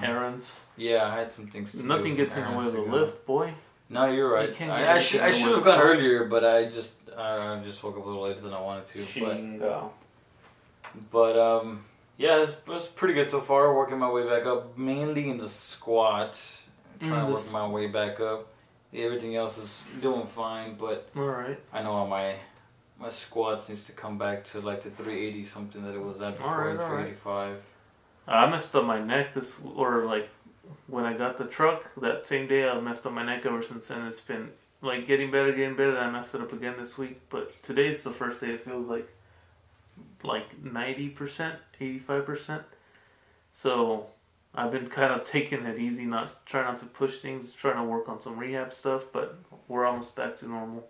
Speaker 1: errands.
Speaker 2: Yeah, I had some things to do.
Speaker 1: Nothing gets in the way of the lift, boy.
Speaker 2: No, you're right. I should have gone earlier, but I just woke up a little later than I wanted to. But yeah, it was pretty good so far. Working my way back up, mainly in the squat. Trying to work my way back up. Everything else is doing fine, but I know my squats needs to come back to like the 380 something that it was at before, 385.
Speaker 1: I messed up my neck when I got the truck, that same day I messed up my neck ever since then. It's been like getting better, then I messed it up again this week. But today's the first day it feels like 90%, 85%. So I've been kind of taking it easy, trying not to push things, trying to work on some rehab stuff, but we're almost back to normal.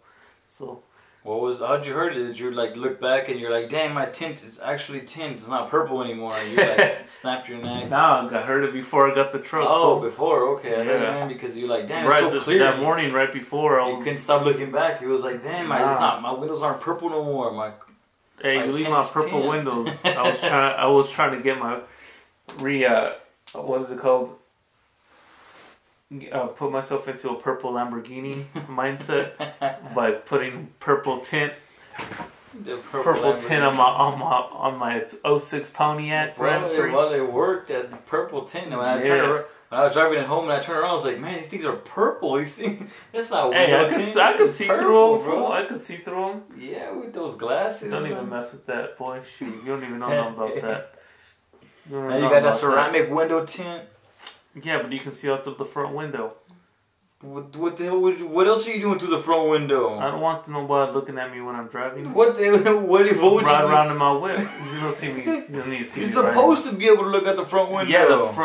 Speaker 1: So
Speaker 2: how'd you heard it? Did you like look back and you're like, dang, my tint is actually tint. It's not purple anymore. You like snapped your neck.
Speaker 1: No, I heard it before I got the truck.
Speaker 2: Oh, before, okay. I
Speaker 1: Yeah.
Speaker 2: thought, because you're like, damn,
Speaker 1: right,
Speaker 2: it's so clear.
Speaker 1: That morning, right before,
Speaker 2: you couldn't stop looking back. It was like, damn, my windows aren't purple no more.
Speaker 1: Hey, you leave my purple windows. I was trying to get my what is it called? Put myself into a purple Lamborghini mindset by putting purple tint. Purple tint on my 06 Pontiac Grand Prix.
Speaker 2: Well, it worked at purple tint. When I was driving it home and I turned around, I was like, man, these things are purple. These things, that's not window tint.
Speaker 1: I could see through them, bro. I could see through them.
Speaker 2: Yeah, with those glasses.
Speaker 1: Don't even mess with that, boy. Shoot, you don't even know nothing about that.
Speaker 2: Now you got that ceramic window tint.
Speaker 1: Yeah, but you can see out the front window.
Speaker 2: What the hell? What else are you doing through the front window?
Speaker 1: I don't want nobody looking at me when I'm driving.
Speaker 2: What would you
Speaker 1: ride around in my whip? You don't see me. You don't need to see
Speaker 2: You're
Speaker 1: me.
Speaker 2: Supposed to be able to look at the front window.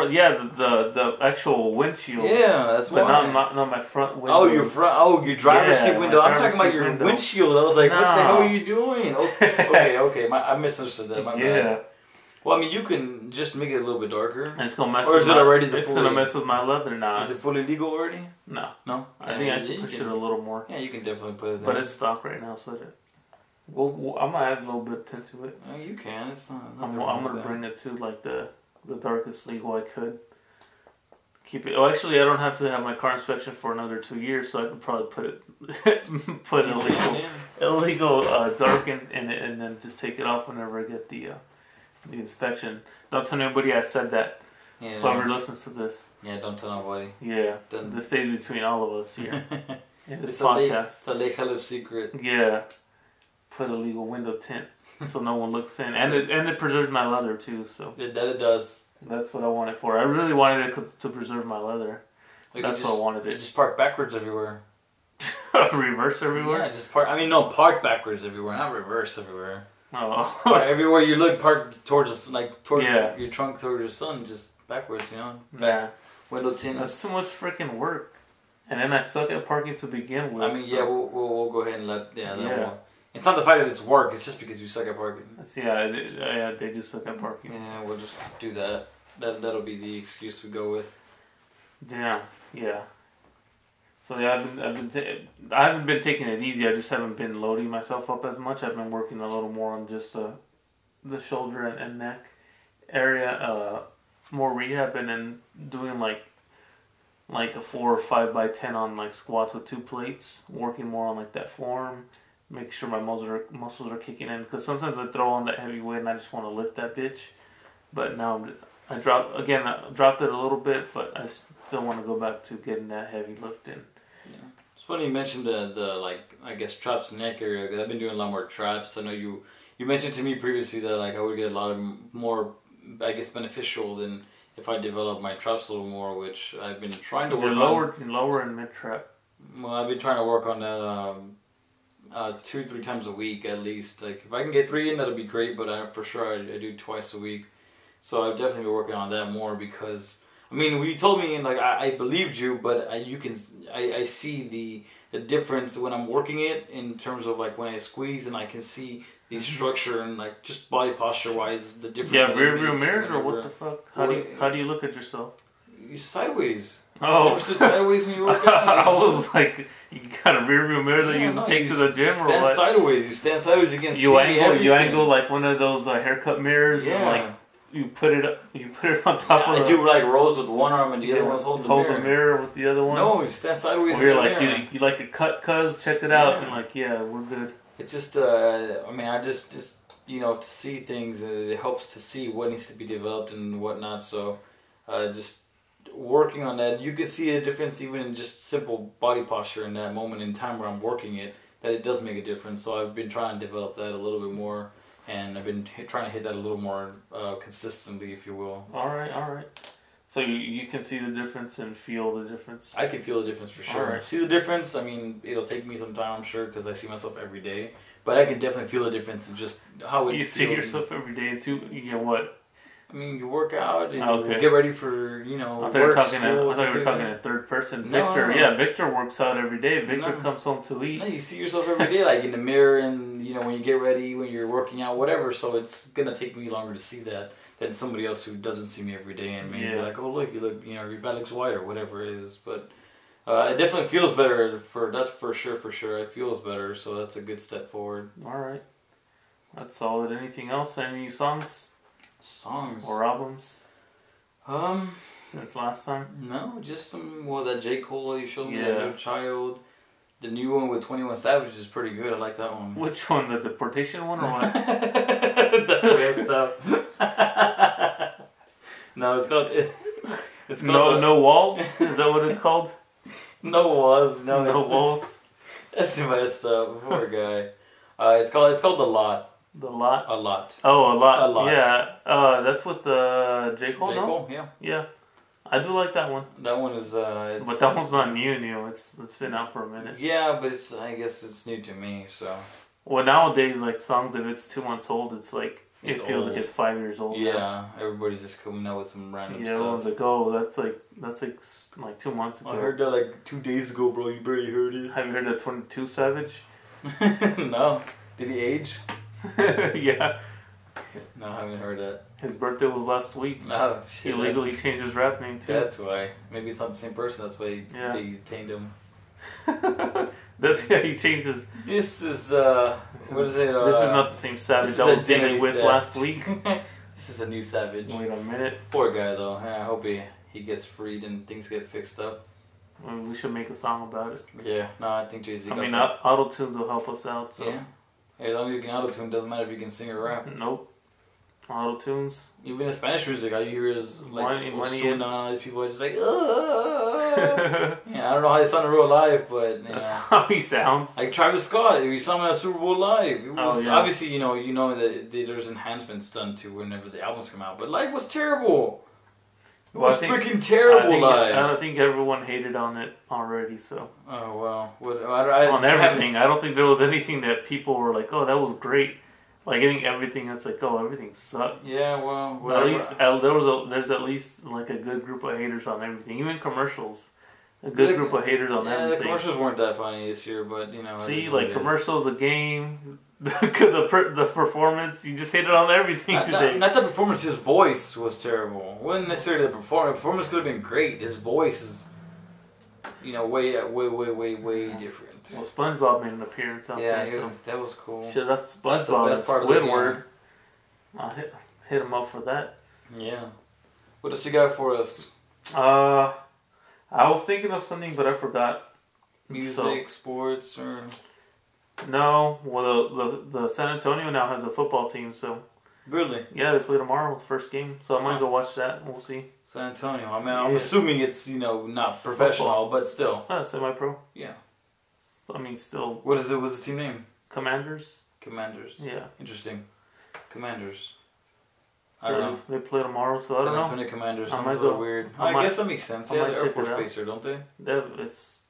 Speaker 1: Yeah, the actual windshield.
Speaker 2: Yeah, that's why.
Speaker 1: But not my front window.
Speaker 2: Your driver's seat window. I'm talking about your windshield. I was like, what the hell are you doing? Okay. I misunderstood that. My bad. Well, I mean, you can just make it a little bit darker.
Speaker 1: And it's gonna mess.
Speaker 2: Or is it already
Speaker 1: It's gonna mess with my leather now.
Speaker 2: Is it fully legal already?
Speaker 1: No.
Speaker 2: I
Speaker 1: think I can push it a little more.
Speaker 2: Yeah, you can definitely put it there.
Speaker 1: But it's stock right now, so I'm gonna add a little bit of tint to it.
Speaker 2: Oh, you can. It's not.
Speaker 1: I'm gonna bring it to like the darkest legal I could. Keep it. Oh, actually, I don't have to have my car inspection for another 2 years, so I could probably put illegal dark in it, and then just take it off whenever I get the inspection. Don't tell anybody I said that.
Speaker 2: Yeah,
Speaker 1: whoever listens to this.
Speaker 2: Yeah, don't tell nobody.
Speaker 1: Yeah, this stays between all of us here. In this podcast.
Speaker 2: It's a LeijaLift secret.
Speaker 1: Yeah, put a legal window tint so no one looks in, and it preserves my leather too. So
Speaker 2: that it does.
Speaker 1: That's what I want it for. I really wanted it to preserve my leather. That's what I wanted it.
Speaker 2: Just park backwards everywhere.
Speaker 1: Reverse everywhere?
Speaker 2: Yeah, just park. I mean, no, park backwards everywhere, not reverse everywhere.
Speaker 1: Oh.
Speaker 2: Everywhere you look, park towards your trunk towards your sun, just backwards, you know?
Speaker 1: Yeah.
Speaker 2: Window tint.
Speaker 1: That's too much freaking work. And then I suck at parking to begin with.
Speaker 2: I mean, yeah, we'll go ahead and it's not the fact that it's work, it's just because you suck at parking.
Speaker 1: Yeah, they just suck at parking.
Speaker 2: Yeah, we'll just do that. That'll be the excuse we go with.
Speaker 1: Yeah. So yeah, I haven't been taking it easy. I just haven't been loading myself up as much. I've been working a little more on just the shoulder and neck area, more rehab, and then doing like a 4 or 5 by 10 on like squats with 2 plates. Working more on like that form, making sure my muscles are kicking in. Because sometimes I throw on that heavy weight and I just want to lift that bitch. But now I dropped it a little bit, but I still want to go back to getting that heavy lift in.
Speaker 2: Yeah. It's funny you mentioned the I guess traps and neck area, because I've been doing a lot more traps. I know you mentioned to me previously that like I would get a lot of more, I guess, beneficial than if I develop my traps a little more, which I've been trying to work on.
Speaker 1: Lower and mid trap.
Speaker 2: Well, I've been trying to work on that 2-3 times a week at least. Like if I can get 3 in, that'll be great. But for sure I do twice a week. So I've definitely been working on that more because, I mean, you told me, and like I believed you, but I see the difference when I'm working it in terms of like when I squeeze, and I can see the structure and like just body posture wise the difference.
Speaker 1: Yeah, rear view mirrors or what the fuck? How do you look at yourself?
Speaker 2: You sideways.
Speaker 1: Oh,
Speaker 2: you're just sideways when you work out.
Speaker 1: I was like, you got a rear view mirror that you take to the gym, or what?
Speaker 2: You stand sideways. You can see
Speaker 1: everything. You angle like one of those haircut mirrors. Yeah. And, like, you put it on top of.
Speaker 2: I do like rows with one arm and the other one's hold the mirror
Speaker 1: with the other one.
Speaker 2: No, you stand sideways.
Speaker 1: Or you're like you like a cut, cuz check it out, and like we're good.
Speaker 2: It's just I mean I just to see things, it helps to see what needs to be developed and whatnot. So just working on that, you can see a difference even in just simple body posture in that moment in time where I'm working it, that it does make a difference. So I've been trying to develop that a little bit more. And I've been trying to hit that a little more consistently, if you will.
Speaker 1: All right. So you can see the difference and feel the difference?
Speaker 2: I can feel the difference for sure. Right. See the difference? I mean, it'll take me some time, I'm sure, because I see myself every day. But I can definitely feel the difference in just how it feels.
Speaker 1: You see yourself every day, and too, what?
Speaker 2: I mean, you work out and
Speaker 1: Okay.
Speaker 2: you get ready for, you know,
Speaker 1: I thought you were
Speaker 2: work,
Speaker 1: talking.
Speaker 2: school,
Speaker 1: I thought you were
Speaker 2: things
Speaker 1: talking
Speaker 2: like
Speaker 1: in third person.
Speaker 2: No,
Speaker 1: Victor,
Speaker 2: no.
Speaker 1: yeah, Victor works out every day. Victor
Speaker 2: No.
Speaker 1: comes home to
Speaker 2: that.
Speaker 1: eat.
Speaker 2: No, you see yourself every day, like in the mirror and, you know, when you get ready, when you're working out, whatever. So it's going to take me longer to see that than somebody else who doesn't see me every day and maybe be like, oh, look, you look, you know, your back looks white or whatever it is. But it definitely feels better, that's for sure. It feels better, so that's a good step forward.
Speaker 1: All right, that's solid. Anything else? Any songs or albums since last time?
Speaker 2: No, just some, well, that J. Cole you showed me,
Speaker 1: Yeah.
Speaker 2: that Good Child. The new one with 21 Savage is pretty good. I like that one.
Speaker 1: Which one? The deportation one or what?
Speaker 2: That's messed up. No, it's called. It's called
Speaker 1: No walls. Is that what it's called?
Speaker 2: No walls. No,
Speaker 1: No
Speaker 2: it's,
Speaker 1: walls.
Speaker 2: That's messed up. Poor guy. It's called The Lot.
Speaker 1: The lot.
Speaker 2: A Lot.
Speaker 1: Oh, a lot.
Speaker 2: A Lot.
Speaker 1: Yeah. That's with the J. Cole.
Speaker 2: J.
Speaker 1: No?
Speaker 2: Cole, yeah.
Speaker 1: Yeah. I do like that one.
Speaker 2: That one is.
Speaker 1: But that one's not new. It's been out for a minute.
Speaker 2: Yeah, but I guess it's new to me. So.
Speaker 1: Well, nowadays, like songs, if it's 2 months old, it's like
Speaker 2: It's
Speaker 1: it feels
Speaker 2: old.
Speaker 1: like it's 5 years old.
Speaker 2: Yeah,
Speaker 1: now.
Speaker 2: everybody's just coming out with some random
Speaker 1: Yeah,
Speaker 2: stuff.
Speaker 1: everyone's like, oh, that's like 2 months ago.
Speaker 2: I heard that like 2 days ago, bro. You barely heard it.
Speaker 1: Have you heard of 22 Savage?
Speaker 2: No. Did he age?
Speaker 1: Yeah.
Speaker 2: No, I haven't heard that.
Speaker 1: His birthday was last week.
Speaker 2: No,
Speaker 1: He
Speaker 2: shit.
Speaker 1: legally changed his rap name too.
Speaker 2: That's why. Maybe it's not the same person. That's why
Speaker 1: Yeah.
Speaker 2: they detained him.
Speaker 1: That's yeah. He changes.
Speaker 2: This is what is it?
Speaker 1: This is not the same Savage
Speaker 2: this
Speaker 1: I
Speaker 2: is
Speaker 1: was dealing
Speaker 2: identity
Speaker 1: with
Speaker 2: theft.
Speaker 1: last week.
Speaker 2: This is a new Savage.
Speaker 1: Wait a minute.
Speaker 2: Poor guy though. Yeah, I hope he gets freed and things get fixed up.
Speaker 1: We should make a song about it.
Speaker 2: Yeah. No, I think Jay-Z.
Speaker 1: I
Speaker 2: got
Speaker 1: mean,
Speaker 2: that.
Speaker 1: auto tunes will help us out. So.
Speaker 2: Yeah. As long as you can auto-tune, doesn't matter if you can sing or rap.
Speaker 1: Nope. Auto tunes.
Speaker 2: Even in Spanish music, all you hear is like
Speaker 1: Money,
Speaker 2: Ozuna, all these people are just like, yeah, I don't know how they sound in real life, but you
Speaker 1: That's
Speaker 2: know.
Speaker 1: how he sounds.
Speaker 2: Like Travis Scott, we saw him at Super Bowl live. It was,
Speaker 1: yeah.
Speaker 2: obviously, you know that there's enhancements done to whenever the albums come out, but live was terrible. It was freaking terrible live.
Speaker 1: I think everyone hated on it already. So
Speaker 2: Oh well, what,
Speaker 1: on everything, I don't think there was anything that people were like, "Oh, that was great." Like I think everything that's like, "Oh, everything sucked."
Speaker 2: Yeah, well,
Speaker 1: But
Speaker 2: whatever.
Speaker 1: at least there's at least like a good group of haters on everything, even commercials. A good group of haters on
Speaker 2: the
Speaker 1: everything.
Speaker 2: commercials weren't that funny this year, but you know.
Speaker 1: See,
Speaker 2: it is what
Speaker 1: like
Speaker 2: it
Speaker 1: commercials, a game, the performance. You just hated on everything today.
Speaker 2: Not the performance. His voice was terrible. It wasn't necessarily the performance. The performance could have been great. His voice is, you know, way different.
Speaker 1: Well, SpongeBob made an appearance out there, so
Speaker 2: that was cool.
Speaker 1: shout out to
Speaker 2: That's the
Speaker 1: SpongeBob
Speaker 2: best
Speaker 1: and
Speaker 2: part of the
Speaker 1: Squidward. I hit him up for that.
Speaker 2: Yeah. What else you got for us?
Speaker 1: I was thinking of something, but I forgot.
Speaker 2: Music, sports, or
Speaker 1: No, well, the San Antonio now has a football team, so
Speaker 2: really
Speaker 1: yeah, they play tomorrow, first game. So I might go watch that. We'll see.
Speaker 2: San Antonio. I mean, I'm assuming it's not professional,
Speaker 1: Football.
Speaker 2: but still.
Speaker 1: Semi-pro.
Speaker 2: Yeah.
Speaker 1: I mean, still
Speaker 2: What is it? What's the team name?
Speaker 1: Commanders.
Speaker 2: Commanders.
Speaker 1: Yeah.
Speaker 2: Interesting. Commanders.
Speaker 1: So
Speaker 2: I don't know.
Speaker 1: They play tomorrow, so I don't
Speaker 2: San
Speaker 1: know.
Speaker 2: Antonio Commanders
Speaker 1: I
Speaker 2: sounds
Speaker 1: might
Speaker 2: a little
Speaker 1: go-
Speaker 2: weird.
Speaker 1: I
Speaker 2: I
Speaker 1: might-
Speaker 2: guess that makes sense.
Speaker 1: I
Speaker 2: They have
Speaker 1: might
Speaker 2: the Air
Speaker 1: check
Speaker 2: Force
Speaker 1: it out.
Speaker 2: base there, don't they?
Speaker 1: It's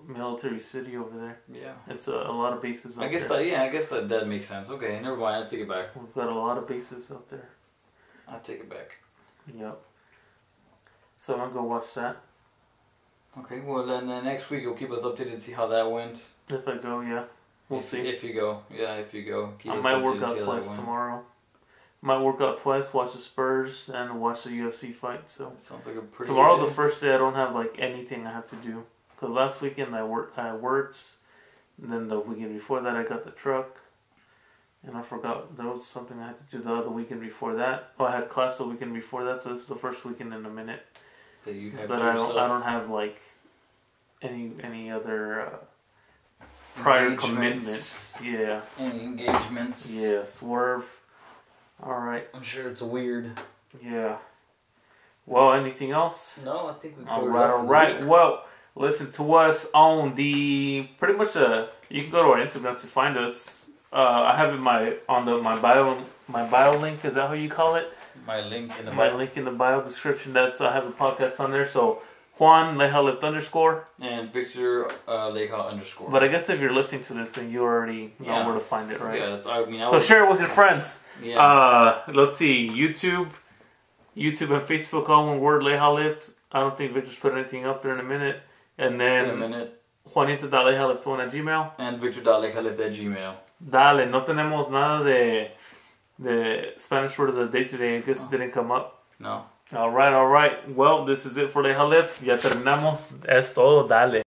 Speaker 1: military city over there.
Speaker 2: Yeah.
Speaker 1: It's a lot of bases out
Speaker 2: I guess
Speaker 1: there.
Speaker 2: I guess that makes sense. Okay, never mind. I take it back.
Speaker 1: We've got a lot of bases out there.
Speaker 2: I take it back.
Speaker 1: Yep. So I'm gonna go watch that.
Speaker 2: Okay, well then next week you'll keep us updated and see how that went.
Speaker 1: If I go, yeah. We'll
Speaker 2: if,
Speaker 1: see.
Speaker 2: If you go. Yeah, if you go. Keep
Speaker 1: I
Speaker 2: us
Speaker 1: might
Speaker 2: updated
Speaker 1: work
Speaker 2: and
Speaker 1: out
Speaker 2: see how that
Speaker 1: twice
Speaker 2: went.
Speaker 1: tomorrow. Might work out twice, watch the Spurs, and watch the UFC fight. So
Speaker 2: Sounds like a pretty
Speaker 1: tomorrow's
Speaker 2: good
Speaker 1: the first day I don't have like anything I have to do. Cause last weekend I worked, and then the weekend before that I got the truck, and I forgot there was something I had to do the other weekend before that. Oh, I had class the weekend before that, so this is the first weekend in a minute
Speaker 2: that you have
Speaker 1: that
Speaker 2: to
Speaker 1: I
Speaker 2: yourself.
Speaker 1: don't have like any other prior
Speaker 2: Engagements.
Speaker 1: commitments. Yeah,
Speaker 2: Any engagements.
Speaker 1: yeah, swerve. All right,
Speaker 2: I'm sure it's weird.
Speaker 1: yeah. Well, anything else?
Speaker 2: No, I think we
Speaker 1: All
Speaker 2: covered
Speaker 1: right,
Speaker 2: it
Speaker 1: all right. Well, listen to us on the pretty much. You can go to our Instagram to find us. I have it my bio link. Is that how you call it?
Speaker 2: My link in the
Speaker 1: My link in the bio description. That's I have a podcast on there. So Juan LeijaLift _
Speaker 2: and Victor Leija _
Speaker 1: But I guess if you're listening to this, then you already know
Speaker 2: Yeah.
Speaker 1: where to find it, right?
Speaker 2: Yeah, that's, I mean,
Speaker 1: So share it with your friends.
Speaker 2: yeah.
Speaker 1: Let's see, YouTube, YouTube and Facebook, all one word, LeijaLift. I don't think Victor's put anything up there in a minute. And then
Speaker 2: in a minute.
Speaker 1: Juanito.leijalift1@gmail.
Speaker 2: And Victor.leijalift@gmail.
Speaker 1: Dale, no tenemos nada de Spanish word of the day today. I guess it didn't come up.
Speaker 2: No.
Speaker 1: All right. Well, this is it for LeijaLift. Ya terminamos. Es todo. Dale.